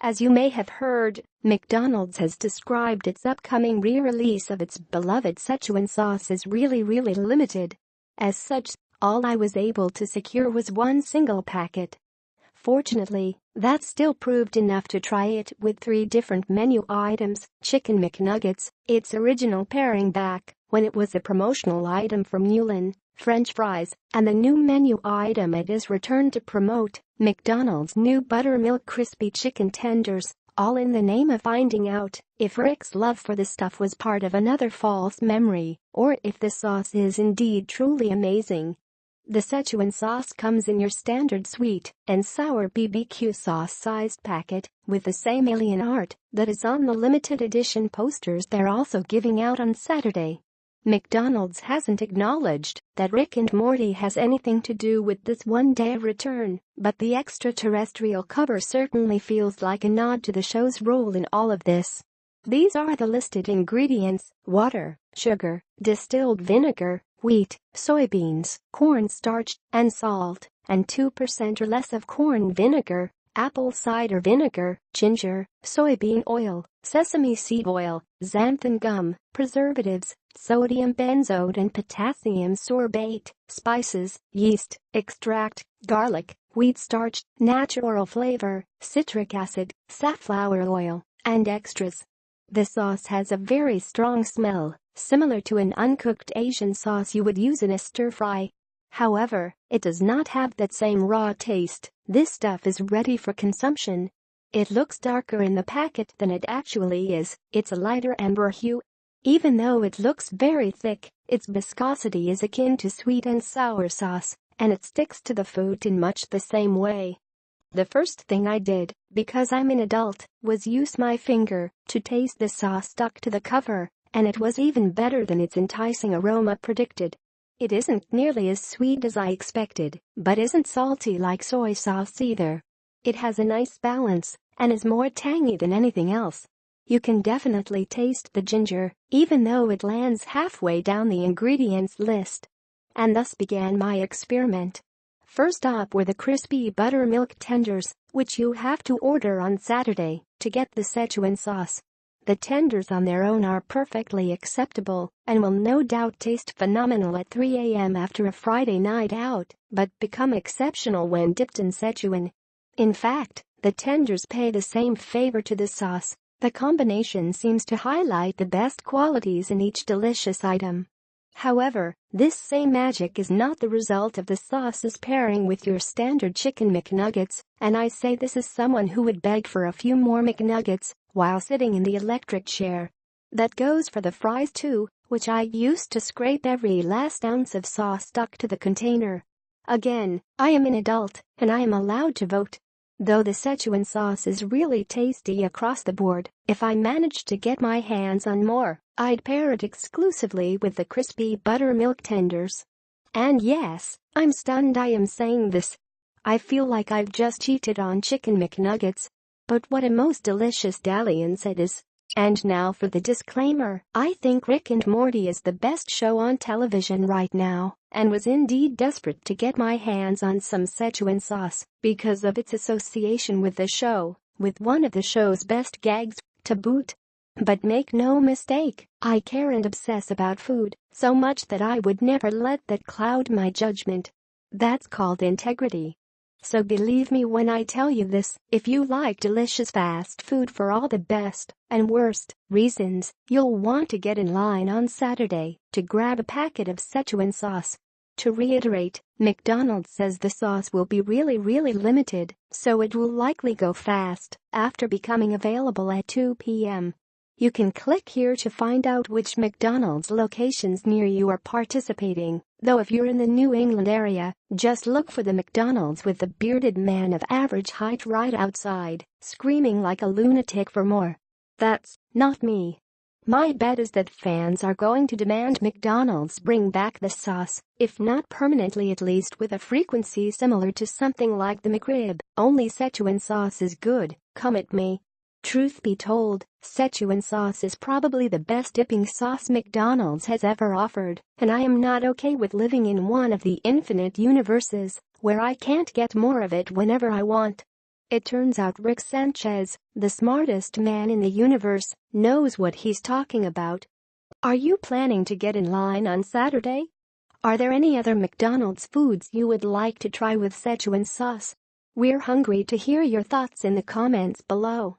As you may have heard, McDonald's has described its upcoming re-release of its beloved Szechuan sauce as really limited. As such, all I was able to secure was one single packet. Fortunately, that still proved enough to try it with 3 different menu items: Chicken McNuggets, its original pairing back when it was a promotional item from Newlin, French fries, and the new menu item it is returned to promote, McDonald's new buttermilk crispy chicken tenders, all in the name of finding out if Rick's love for the stuff was part of another false memory or if the sauce is indeed truly amazing. The Szechuan sauce comes in your standard sweet and sour BBQ sauce-sized packet with the same alien art that is on the limited edition posters they're also giving out on Saturday. McDonald's hasn't acknowledged that Rick and Morty has anything to do with this one-day return, but the extraterrestrial cover certainly feels like a nod to the show's role in all of this. These are the listed ingredients: water, sugar, distilled vinegar, wheat, soybeans, cornstarch, and salt, and 2% or less of corn vinegar, apple cider vinegar, ginger, soybean oil, sesame seed oil, xanthan gum, preservatives, sodium benzoate and potassium sorbate, spices, yeast, extract, garlic, wheat starch, natural flavor, citric acid, safflower oil, and extras. The sauce has a very strong smell, similar to an uncooked Asian sauce you would use in a stir-fry. However, it does not have that same raw taste. This stuff is ready for consumption. It looks darker in the packet than it actually is. It's a lighter amber hue. Even though it looks very thick, its viscosity is akin to sweet and sour sauce, and it sticks to the food in much the same way. The first thing I did, because I'm an adult, was use my finger to taste the sauce stuck to the cover, and it was even better than its enticing aroma predicted. It isn't nearly as sweet as I expected, but isn't salty like soy sauce either. It has a nice balance and is more tangy than anything else. You can definitely taste the ginger, even though it lands halfway down the ingredients list. And thus began my experiment. First up were the crispy buttermilk tenders, which you have to order on Saturday to get the Szechuan sauce. The tenders on their own are perfectly acceptable and will no doubt taste phenomenal at 3 a.m. after a Friday night out, but become exceptional when dipped in Szechuan. In fact, the tenders pay the same favor to the sauce. The combination seems to highlight the best qualities in each delicious item. However, this same magic is not the result of the sauce's pairing with your standard chicken McNuggets, and I say this as someone who would beg for a few more McNuggets while sitting in the electric chair. That goes for the fries too, which I used to scrape every last ounce of sauce stuck to the container. Again, I am an adult, and I am allowed to vote. Though the Szechuan sauce is really tasty across the board, if I managed to get my hands on more, I'd pair it exclusively with the crispy buttermilk tenders. And yes, I'm stunned I am saying this. I feel like I've just cheated on chicken McNuggets. But what a most delicious dalliance it is. And now for the disclaimer. I think Rick and Morty is the best show on television right now, and was indeed desperate to get my hands on some Szechuan sauce because of its association with the show, with one of the show's best gags, to boot. But make no mistake, I care and obsess about food so much that I would never let that cloud my judgment. That's called integrity. So believe me when I tell you this, if you like delicious fast food for all the best and worst reasons, you'll want to get in line on Saturday to grab a packet of Szechuan sauce. To reiterate, McDonald's says the sauce will be really limited, so it will likely go fast after becoming available at 2 p.m. You can click here to find out which McDonald's locations near you are participating, though if you're in the New England area, just look for the McDonald's with the bearded man of average height right outside, screaming like a lunatic for more. That's not me. My bet is that fans are going to demand McDonald's bring back the sauce, if not permanently at least with a frequency similar to something like the McRib. Only Szechuan sauce is good, come at me. Truth be told, Szechuan sauce is probably the best dipping sauce McDonald's has ever offered, and I am not okay with living in one of the infinite universes where I can't get more of it whenever I want. It turns out Rick Sanchez, the smartest man in the universe, knows what he's talking about. Are you planning to get in line on Saturday? Are there any other McDonald's foods you would like to try with Szechuan sauce? We're hungry to hear your thoughts in the comments below.